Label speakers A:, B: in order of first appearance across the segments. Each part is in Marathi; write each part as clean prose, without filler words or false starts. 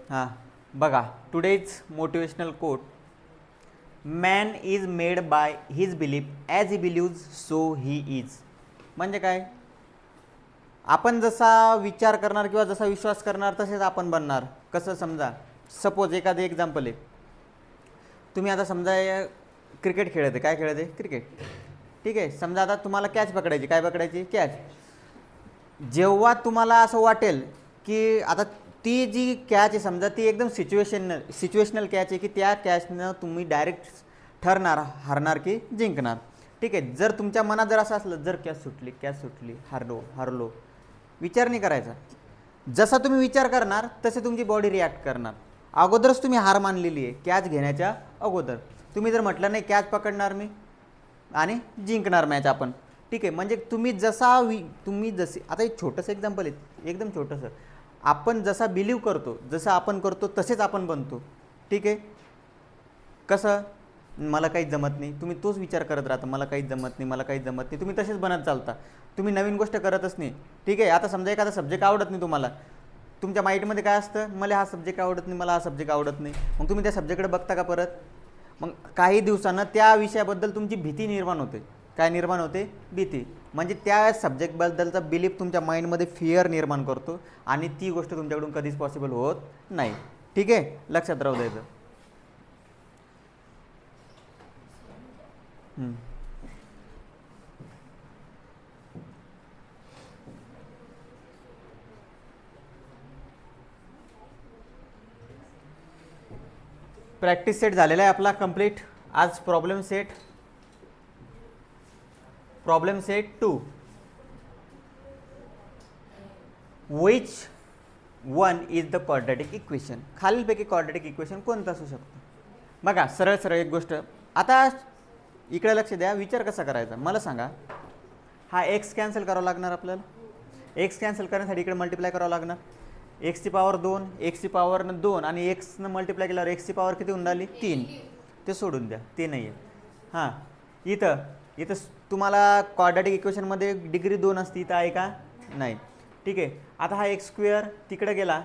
A: हां बघा, today's motivational quote, man is made by his belief, as he बिलीव्ज so he is. म्हणजे काय, आपण जसा विचार करणार किंवा जसा विश्वास करणार तसेच आपण बनणार. कसं, समजा सपोज एखादं एक्झाम्पल आहे, तुम्ही आता समजा क्रिकेट खेळत आहे, काय खेळत आहे, क्रिकेट, ठीक आहे. समजा आता तुम्हाला कॅच पकडायची, काय पकडायची, कॅच. जेव्हा तुम्हाला असं वाटेल की आता ती जी कॅच आहे समजा ती एकदम सिच्युएशनल कॅच आहे की त्या कॅचनं तुम्ही डायरेक्ट ठरणार हरणार की जिंकणार, ठीक आहे. जर तुमच्या मनात जर असं असलं, जर कॅच सुटली हरलो, विचार नाही करायचा. जसा तुम्ही विचार करणार तसे तुमची बॉडी रिॲक्ट करणार. अगोदरच तुम्ही हार मानलेली आहे कॅच घेण्याच्या अगोदर. तुम्ही जर म्हटलं नाही कॅच पकडणार मी आणि जिंकणार मॅच आपण, ठीक आहे. म्हणजे तुम्ही जसे आता एक छोटंसं एक्झाम्पल आहे, एकदम छोटंसं, आपण जसा बिलीव्ह करतो, जसं आपण करतो तसेच आपण बनतो, ठीक आहे. कसं, मला काहीच जमत नाही, तुम्ही तोच विचार करत राहता, मला काहीच जमत नाही, तुम्ही तसेच बनत चालता, तुम्ही नवीन गोष्ट करतच नाही, ठीक आहे. आता समजा एखादा सब्जेक्ट आवडत नाही तुम्हाला, तुमच्या माइंडमध्ये काय असतं, मला हा सब्जेक्ट आवडत नाही, मग तुम्ही त्या सब्जेक्टकडे बघता का परत. मग काही दिवसानं त्या विषयाबद्दल तुमची भीती निर्माण होते. काय निर्माण होते, भीती. म्हणजे त्या सब्जेक्टबद्दलचा बिलीफ तुमच्या माइंडमध्ये फिअर निर्माण करतो आणि ती गोष्ट तुमच्याकडून कधीच पॉसिबल होत नाही, ठीक आहे. लक्षात राहू द्यायचं. प्रॅक्टिस सेट झालेला आहे आपला कंप्लीट. आज problem set 2. Which one is the quadratic equation. खालीलपैकी क्वाड्रॅटिक इक्वेशन कोणतं असू शकतं. बघा, सरळ एक गोष्ट, आता इकडे लक्ष द्या, विचार कसा करायचा मला सांगा. हा एक्स कॅन्सल करावा लागणार आपल्याला, एक्स कॅन्सल करण्यासाठी इकडे मल्टिप्लाय करावं लागणार. एक्सची पॉवर 2, एक्सची पॉवर 2 आणि एक्सनं मल्टिप्लाय केल्यावर एक्सची पॉवर किती होऊन राहिली, 3. ते सोडून द्या, ते नाही आहे. हां, इथं तुम्हाला क्वाड्रॅटिक इक्वेशनमध्ये डिग्री 2 असते, इथं आहे का, नाही, ठीक आहे. आता हा एक्स स्क्वेअर तिकडे गेला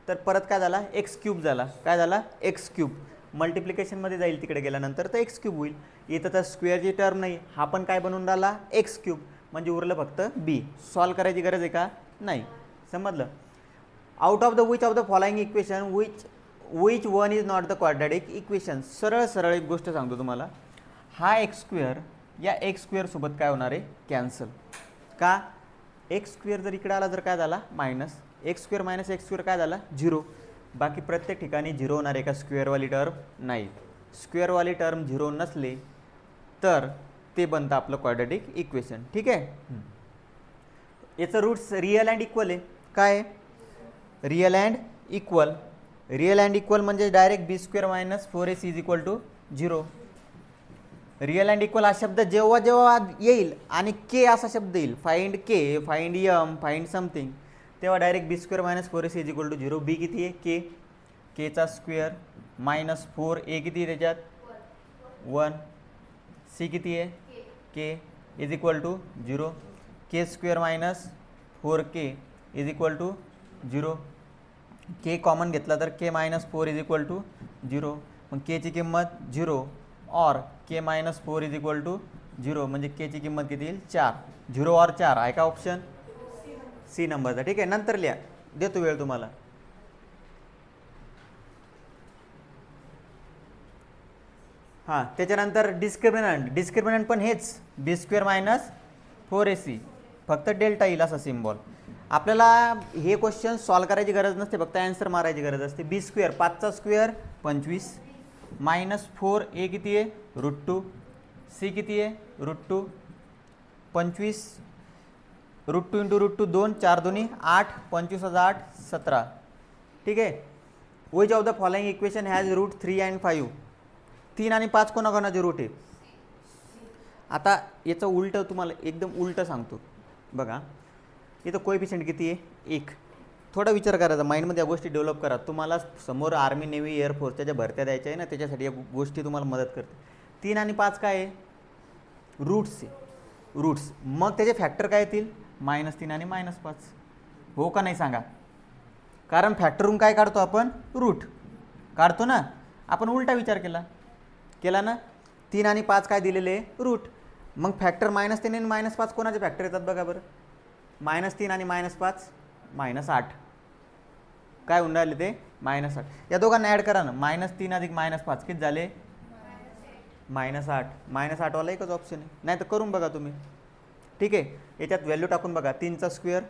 A: तर परत काय झाला, एक्स क्यूब झाला. काय झाला, एक्स क्यूब. मल्टिप्लिकेशनमध्ये जाईल तिकडे गेल्यानंतर तर एक्स क्यूब होईल. इथं तर स्क्वेअरची टर्म नाही, हा पण काय बनवून राहिला, एक्स क्यूब. म्हणजे उरलं फक्त बी. सॉल्व करायची गरज आहे का, नाही. समजलं. Out of the following equation which one is not the quadratic equation. सरळ एक गोष्ट सांगतो तुम्हाला, हा एक्स स्क्वेअर या एक्स स्क्वेअरसोबत काय होणार आहे, कॅन्सल. का, एक्स स्क्वेअर जर इकडे आला जर काय झाला, minus x square minus x square काय झाला, 0. बाकी प्रत्येक ठिकाणी 0 होणार आहे का, स्क्वेअरवाली टर्म नाही. स्क्वेअरवाली टर्म 0 नसले तर ते बनतं आपलं क्वाड्रॅटिक इक्वेशन, ठीक आहे. याचं रूट्स रिअल अँड इक्वल आहे. काय, रिअल अँड इक्वल म्हणजे direct b square minus 4ac is equal to 0. Real and equal हा शब्द जेव्हा येईल आणि के असा शब्द येईल, find K, find M, find something, तेव्हा direct b square minus 4ac is equal to 0. B किती आहे, केचा स्क्वेअर मायनस 4a किती आहे त्याच्यात, 1. सी किती आहे, k is equal to 0. K square minus 4k is equal to 0. K common घेतला तर k minus 4 is equal to 0. मग केची किंमत 0 और k minus 4 is equal to 0. म्हणजे केची किंमत किती येईल, 4. 0 और 4 आहे का ऑप्शन, सी नंबरचा, ठीक आहे. नंतर लिहा, देतो वेळ तुम्हाला. हां, त्याच्यानंतर डिस्क्रिमिनंट पण हेच, बी स्क्वेअर मायनस 4ac, फक्त डेल्टा येईल असा सिम्बॉल. आपल्याला हे क्वेश्चन सॉल्व करायची गरज नसते, फक्त आन्सर मारायची गरज असते. बी स्क्वेअर 5चा स्क्वेअर 25 मायनस 4a किती आहे, √2. सी किती आहे, √2. 25 √2 इंटू √2 2, 4 2 8, 25 8 17, ठीक आहे. Which of the following equation has root 3 and 5. 3 आणि 5 कोणाकोणाचे रूट आहे. आता याचं उलटं तुम्हाला एकदम उलटं सांगतो बघा. इथं कोएफिशियंट किती आहे, 1. थोडा विचार करायचा, माइंडमध्ये या गोष्टी डेव्हलप करा. तुम्हाला समोर आर्मी नेव्ही एअरफोर्सच्या ज्या भरत्या द्यायच्या आहे ना, त्याच्यासाठी या गोष्टी तुम्हाला मदत करते. 3 आणि 5 काय आहे, रूट्स आहे, रूट्स. मग त्याचे फॅक्टर काय येतील, -3 आणि -5. हो का नाही सांगा, कारण फॅक्टरून काय काढतो आपण, रूट काढतो ना. आपण उलटा विचार केला ना. 3 आणि 5 काय दिलेले, रूट. मग फॅक्टर -3 आणि -5 कोणाचे फॅक्टर येतात बघा बरं. -3 आणि -5 -8. काय होऊन राहिले ते, -8. या दोघांना ॲड करा ना. -3 अधिक -5 किती झाले, -8. -8 वाला एकच ऑप्शन आहे, नाही तर करून बघा तुम्ही. ठीक आहे, याच्यात व्हॅल्यू टाकून बघा. 3चा स्क्वेअर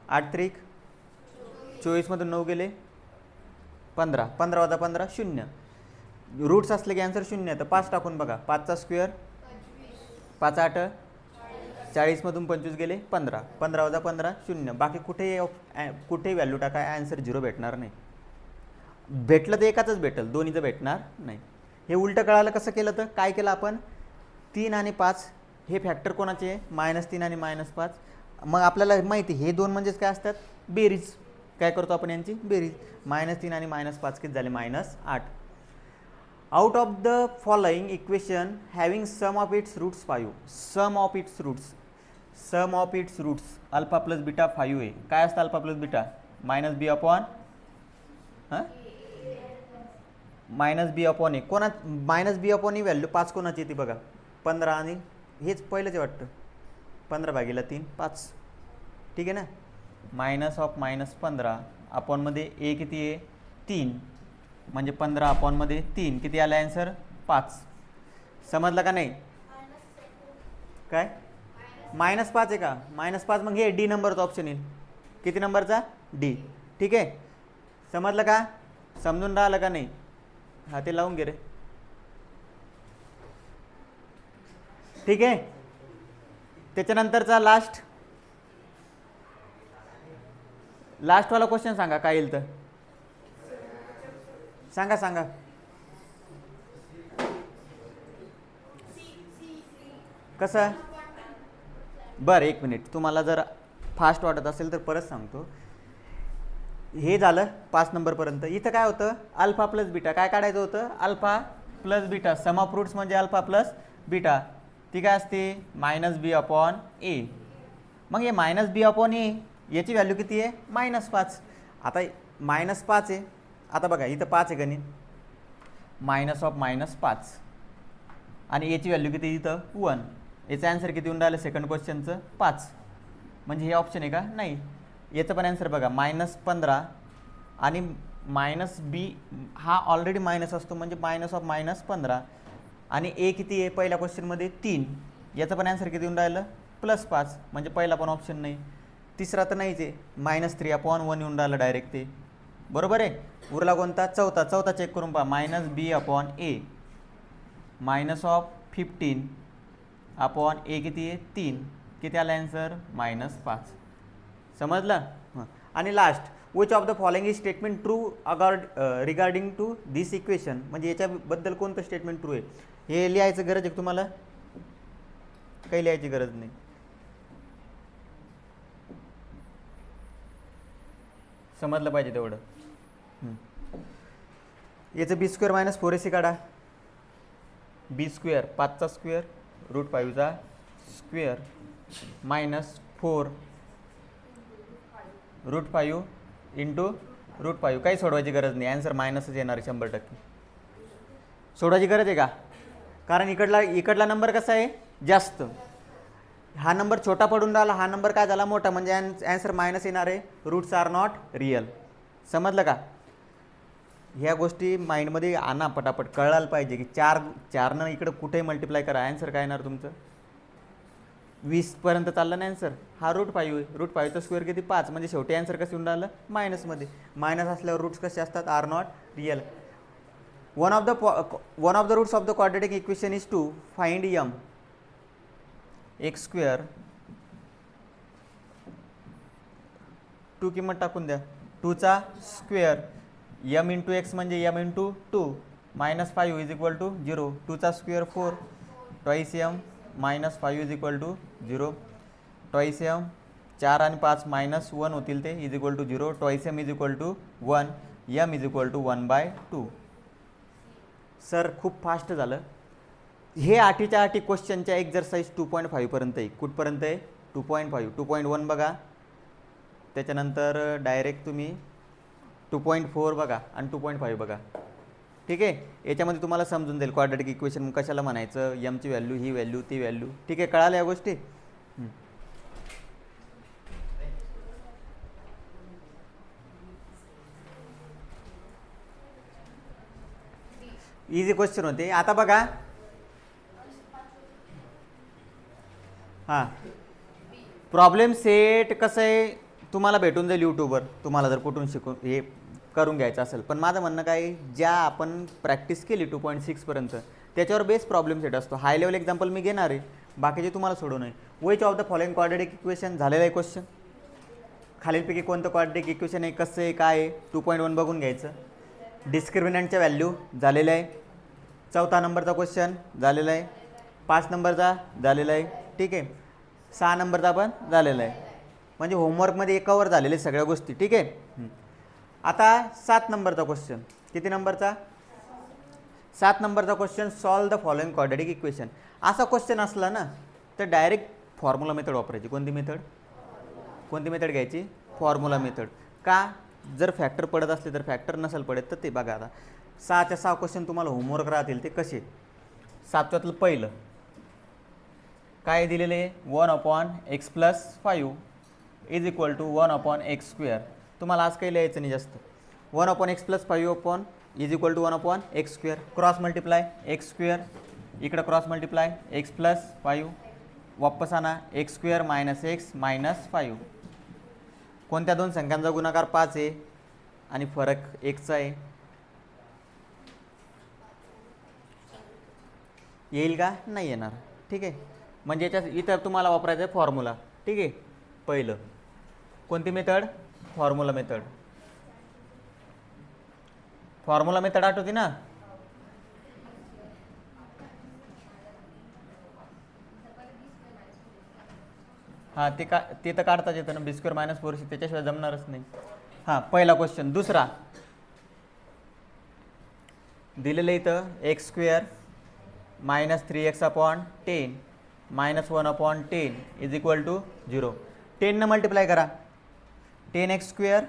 A: 8 त्रिक 24 मधून 9 गेले 15. 15 वजा 15 0. रूट्स असले की आन्सर 0 आहे. तर 5 टाकून बघा. 5चा स्क्वेअर 5 8 40 मधून 25 गेले 15. 15 वजा 15 0. बाकी कुठेही व्हॅल्यू टाका, आन्सर 0 भेटणार नाही. भेटलं तर एकाच भेटेल, दोन्हीचं भेटणार नाही. हे उलटं कळालं कसं केलं, तर काय केलं आपण, 3 आणि 5 हे फॅक्टर कोणाचे आहे, -3 आणि -5. मग आपल्याला माहिती हे दोन म्हणजेच काय असतात, बेरीज. काय करतो आपण यांची बेरीज. -3 आणि -5 किती झाले, -8. Out of the following equation having sum of its roots 5. Sum of its roots alpha plus beta 5 आहे. काय असतं alpha plus beta, -b upon -b upon a. कोणा -b अपॉन ए व्हॅल्यू 5 कोणाची येते बघा, 15 आणि हेच पहिलंच वाटतं, 15/3 5. ठीक आहे ना. -15 अपॉनमध्ये ए किती आहे, 3. म्हणजे 15 अपॉनमध्ये 3 किती आला आन्सर, 5. समजलं का नाही. काय -5 आहे का, -5. मग हे डी नंबरचा ऑप्शन येईल. किती नंबरचा, डी. ठीक आहे, समजलं का, समजून राहिलं का नाही. हा ते लावून घे रे. ठीक आहे, त्याच्यानंतरचा लास्टवाला क्वेश्चन सांगा काय येईल तर, सांगा. कसं, बरं 1 मिनिट. तुम्हाला जर फास्ट वाटत असेल तर परत सांगतो. हे झालं 5 नंबरपर्यंत. इथं काय होतं, अल्फा प्लस बीटा. काय काढायचं होतं, alpha plus beta. Sum of roots म्हणजे अल्फा प्लस बीटा. ती काय असते, -b अपॉन ए. मग हे -b अपॉन ए याची व्हॅल्यू किती आहे, -5. आता -5 आहे. आता बघा इथं 5 आहे गणित, -5 आणि याची व्हॅल्यू किती इथं 1. याचं आन्सर किती होऊन राहिलं सेकंड क्वेश्चनचं, 5. म्हणजे हे ऑप्शन आहे का, नाही. याचं पण आन्सर बघा, -15 आणि -b हा ऑलरेडी मायनस असतो, म्हणजे -15 आणि ए किती आहे पहिल्या क्वेश्चनमध्ये 3. याचं पण आन्सर किती येऊन राहिलं, +5. म्हणजे पहिला पण ऑप्शन नाही. तिसरा तर नाहीच आहे, -3 अपॉन 1 येऊन राहिलं डायरेक्ट ते. बरोबर आहे. उरला कोणता, चौथा चेक करून पहा. -b upon a -15 upon a किती आहे 3. किती आला आन्सर, -5. समजलं. आणि last, which of the following is statement true regarding to this equation. म्हणजे याच्याबद्दल कोणतं स्टेटमेंट ट्रू आहे हे लिहायचं गरज आहे तुम्हाला, काही लिहायची गरज नाही. समजलं पाहिजे तेवढं. याचं b² - 4ac काढा. b² 5चा स्क्वेअर √5चा स्क्वेअर -4 √5 इंटू √5. काही सोडवायची गरज नाही, आन्सर मायनसच येणार 100%. सोडवायची गरज आहे का, कारण इकडला नंबर कसा आहे जास्त, हा नंबर छोटा पडून राहिला, हा नंबर काय झाला मोठा, म्हणजे आन्सर मायनस येणार आहे. Roots are not real. समजलं का. ह्या गोष्टी माइंडमध्ये आणा पटापट, कळायला पाहिजे की 4 इकडं कुठेही मल्टिप्लाय करा, आन्सर काय येणार तुमचं 20 पर्यंत चाललं ना आन्सर. हा √5 आहे, √5चा स्क्वेअर किती 5. म्हणजे शेवटी आन्सर कसं येऊन राहिलं, मायनसमध्ये. मायनस असल्यावर रूट्स कसे असतात, are not real. One of the roots of the quadratic equation is to find m. x², 2 किंमत टाकून द्या. 2चा स्क्वेअर m इंटू x म्हणजे m into 2 -5 is equal to 0. 2चा square 4 twice m -5 is equal to 0. Twice m 4 आणि 5 -1 होतील ते is equal to 0. Twice m is equal to 1. m is equal to 1/2. Sir खूप फास्ट झालं. हे 8च्या 8 क्वेश्चनच्या एक्झरसाइज 2.5 पर्यंत आहे. कुठपर्यंत आहे, 2.5. 2.1 बघा, त्याच्यानंतर डायरेक्ट तुम्ही 2.4 बघा आणि 2.5 बघा. ठीक आहे, याच्यामध्ये तुम्हाला समजून जाईल क्वाड्रॅटिक इक्वेशन कशाला म्हणायचं, एमची व्हॅल्यू, ही व्हॅल्यू, ती व्हॅल्यू. ठीक आहे, कळाल्या या गोष्टी. इझी क्वेश्चन होते. आता बघा, हां प्रॉब्लेम सेट कसं आहे तुम्हाला भेटून जाईल यूट्यूबवर, तुम्हाला जर कुठून शिकून हे करून घ्यायचं असेल. पण माझं म्हणणं काय, ज्या आपण प्रॅक्टिस केली 2.6 पर्यंत त्याच्यावर बेस्ट प्रॉब्लेम सेट असतो. हाय लेवल एक्झाम्पल मी घेणार आहे, बाकीचे तुम्हाला सोडवून आहे. Which of the following quadratic equation झालेलं आहे क्वेश्चन. खालीलपैकी कोणतं क्वाड्रॅटिक इक्वेशन आहे, कसं आहे, काय आहे. 2.1 बघून घ्यायचं. डिस्क्रिमिनंटच्या व्हॅल्यू झालेलं आहे. 4था नंबरचा क्वेश्चन झालेला आहे. 5 नंबरचा झालेला आहे. ठीक आहे, 6 नंबरचा पण झालेला आहे. म्हणजे होमवर्कमध्ये कवर झालेले सगळ्या गोष्टी. ठीक आहे. आता 7 नंबरचा क्वेश्चन, किती नंबरचा, 7 नंबरचा question, solve the following quadratic equation. असा क्वेश्चन असला ना तर डायरेक्ट फॉर्म्युला मेथड वापरायची. कोणती मेथड, कोणती मेथड घ्यायची, फॉर्म्युला मेथड. का, जर फॅक्टर पडत असले तर, फॅक्टर नसेल पडत तर ते बघा. आता 6च्या 6 क्वेश्चन तुम्हाला होमवर्क राहतील. ते कसे, 7व्यातलं पहिलं काय दिलेलं आहे, 1/x + 5 = 1/x². तुम्हाला आज काही लिहायचं नाही जास्त. 1/x + 5 = 1/x². Cross multiply x², इकडं क्रॉस मल्टिप्लाय x + 5, वापस आणा x² - x - 5. कोणत्या दोन संख्यांचा गुणाकार 5 आहे आणि फरक 1चा आहे, येईल का, नाही येणार. ठीक आहे, म्हणजे याच्यात इथं तुम्हाला वापरायचं आहे फॉर्म्युला. ठीक आहे, पहिलं कोणती method, formula method. Formula method आठवते ना, हां ते तर काढताच येतं ना, b² - 4c, त्याच्याशिवाय जमणारच नाही. हां, पहिला क्वेश्चन. दुसरा दिलेलं इथं x² - 3x/10 - 1/10 = 0. 10 न मल्टिप्लाय करा, 10x².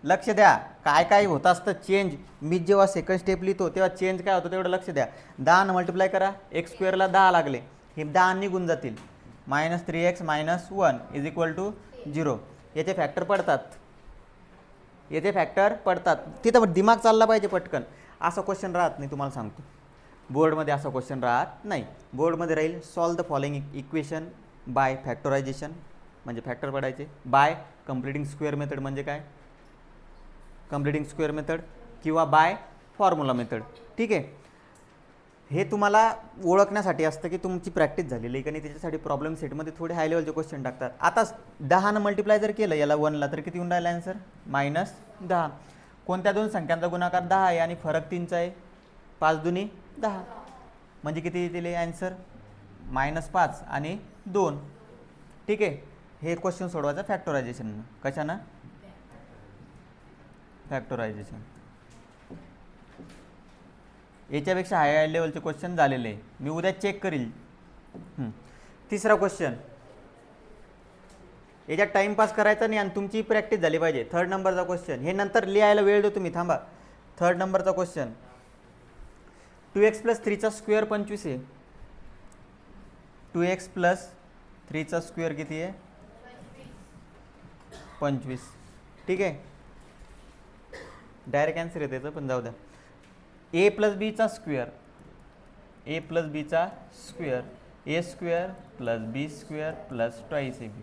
A: लक्ष द्या काय काय होत असतं चेंज. मी जेव्हा सेकंड स्टेप लिहितो तेव्हा चेंज काय होतं तेवढं लक्ष द्या. 10 न मल्टिप्लाय करा, x² ला 10 लागले, हे 10 निघून जातील. -3x - 1 = 0. याचे फॅक्टर पडतात, याचे फॅक्टर पडतात. तिथं दिमाग चालला पाहिजे पटकन. असा क्वेश्चन राहत नाही, तुम्हाला सांगतो. बोर्डमध्ये असा क्वेश्चन राहत नाही. बोर्डमध्ये राहील solve the following equation by factorisation, म्हणजे फॅक्टर पडायचे. बाय कम्प्लिटिंग स्क्वेअर मेथड, म्हणजे काय, कम्प्लिटिंग स्क्वेअर मेथड, किंवा बाय फॉर्म्युला मेथड. ठीक आहे, हे तुम्हाला ओळखण्यासाठी असतं की तुमची प्रॅक्टिस झालेली आहे का नाही. त्याच्यासाठी प्रॉब्लेम सेटमध्ये थोडे हाय लेवलचे क्वेश्चन टाकतात. आता 10 न मल्टिप्लाय जर केलं याला 1 ला तर किती होऊन राहिला आन्सर, -10. कोणत्या दोन संख्यांचा गुणाकार 10 आहे आणि फरक 3चा आहे, 5 दुनी 10, म्हणजे किती दिले आन्सर, -5 आणि 2. ठीक आहे, हे क्वेश्चन सोडवायचं फॅक्टरायझेशन. कशानं, फॅक्टरायझेशन. याच्यापेक्षा हाय लेवलचे क्वेश्चन झालेले आहे, मी उद्या चेक करील. तिसरा क्वेश्चन, याच्यात टाइमपास करायचा नाही आणि तुमची प्रॅक्टिस झाली पाहिजे. 3rd नंबरचा क्वेश्चन, हे नंतर लिहायला वेळ देतो मी, थांबा. 3rd नंबरचा क्वेश्चन, 2x + 3चा स्क्वेअर 25 आहे. 2x + 3चा स्क्वेअर किती आहे, 25. ठीक आहे, डायरेक्ट आन्सर येते त्याचं, पण जाऊ द्या. a + bचा स्क्वेअर, a + bचा स्क्वेअर, a² + b² + 2ab.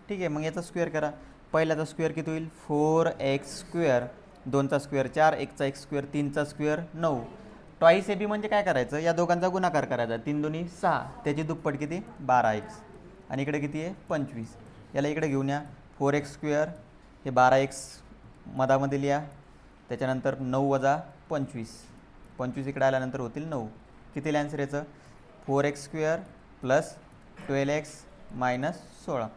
A: ठीक आहे, मग याचा स्क्वेअर करा. पहिल्याचा स्क्वेअर किती होईल, 4x², 2चा square 4, 1चा x², 3चा square 9. 2ab म्हणजे काय करायचं, या दोघांचा गुणाकार करायचा, 3 दुनी 6, त्याची दुप्पट किती, 12x, आणि इकडे किती आहे, 25. याला इकडे घेऊन या, 4x², हे 12x मधामध्ये लिहा, त्याच्यानंतर 9 वजा 25, 25 इकडे आल्यानंतर होतील 9. किती आन्सर याचं, 4x² + 12x - 16.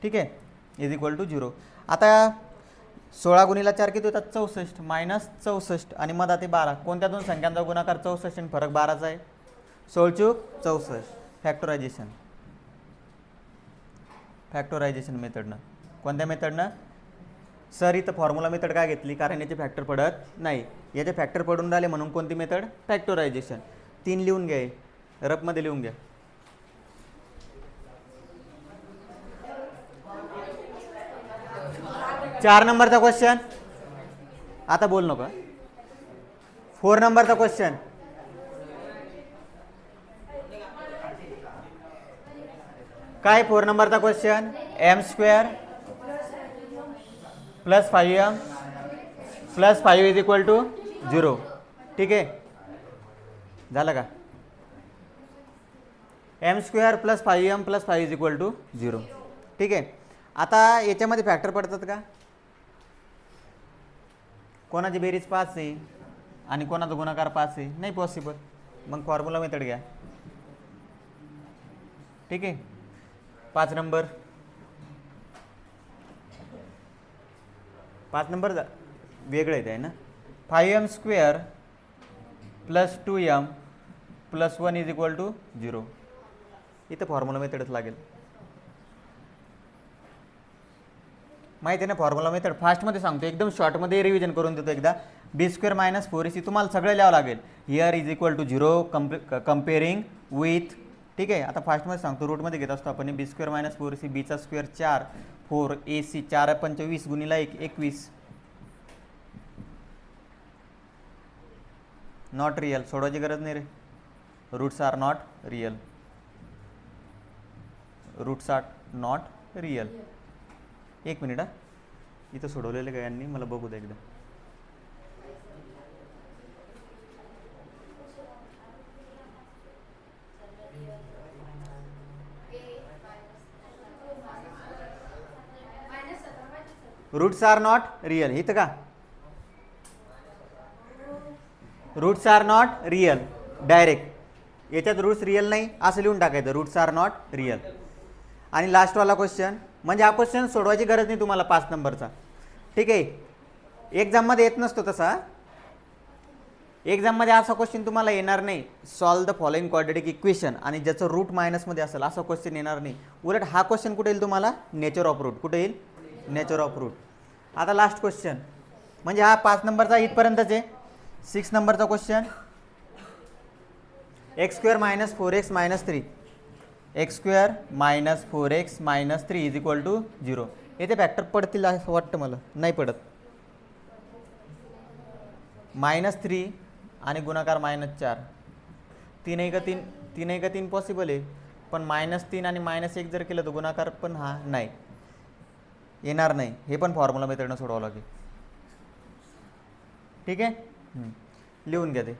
A: ठीक आहे, = 0. आता 16 × 4 किती होतात, 64, -64 आणि मधा ते 12. कोणत्या दोन संख्यांचा गुणाकार 64 आणि फरक 12चा आहे, 16 × 64. फॅक्टरायझेशन, फॅक्टरायझेशन मेथडनं. कोणत्या मेथडनं, सर इथं फॉर्म्युला मेथड काय घेतली, कारण याचे फॅक्टर पडत नाही. याचे फॅक्टर पडून राहिले म्हणून कोणती मेथड, फॅक्टरायझेशन. 3 लिहून घ्या, रफमध्ये लिहून घ्या. चार नंबरचा क्वेश्चन, आता बोल नका. 4 नंबरचा क्वेश्चन, काय 4 नंबरचा question, m² plus 5m plus 5 is equal to 0. ठीक आहे, झालं का. m² plus 5m plus 5 is equal to 0. ठीक आहे, आता याच्यामध्ये फॅक्टर पडतात का, कोणाची बेरीज 5 आहे आणि कोणाचा गुणाकार 5 आहे, नाही पॉसिबल. मग फॉर्म्युला मेथड घ्या. ठीक आहे, 5 नंबर, 5 नंबर वेगळं येत आहे ना. 5m² plus 2m plus 1 is equal to 0. इथं फॉर्म्युला मेथडच लागेल, माहिती आहे ना. फॉर्म्युला मेथड फास्टमध्ये सांगतो, एकदम शॉर्टमध्ये रिव्हिजन करून देतो एकदा. b² मायनस 4ac तुम्हाला सगळं लिहावं लागेल. Here is equal to 0 comparing with. ठीक आहे, आता फास्टमध्ये सांगतो, रूटमध्ये घेत असतो आपण. b² minus 4ac, b² 4, 4 ac 4 25 गुणिला 1 21. नॉट रिअल, सोडवायची गरज नाही रे. Roots are not real, roots are not real. एक मिनिट, इथं सोडवलेलं काय यांनी, मला बघू द्या एकदा. रूट्स आर नॉट रिअल, इथं का roots are not real, direct याच्यात रूट्स रिअल नाही असं लिहून टाकायचं, रूट्स आर नॉट रिअल. आणि लास्टवाला क्वेश्चन, म्हणजे हा क्वेश्चन सोडवायची गरज नाही तुम्हाला 5 नंबरचा. ठीक आहे, एक्झाममध्ये येत नसतो तसा. एक्झाममध्ये असा क्वेश्चन तुम्हाला येणार नाही, solve the following quadratic equation आणि ज्याचं रूट मायनसमध्ये असेल, असा क्वेश्चन येणार नाही. उलट हा क्वेश्चन कुठे येईल तुम्हाला, नेचर ऑफ रूट. कुठे येईल, नेचर ऑफ रूट. आता लास्ट क्वेश्चन, म्हणजे हा 5 नंबरचा इथपर्यंतच आहे. 6 नंबरचा question, x² minus 4x minus 3, x² minus 4x minus 3 is equal to 0. येथे फॅक्टर पडतील असं वाटतं मला, नाही पडत. -3 आणि गुणाकार -4, 3 का 3 पॉसिबल आहे, पण -3 आणि -1 जर केलं तर गुणाकार पण हा नाही येणार नाही. हे पण फॉर्म्युला मेथडनं सोडवावं लागेल. ठीक आहे, लिहून घ्या ते.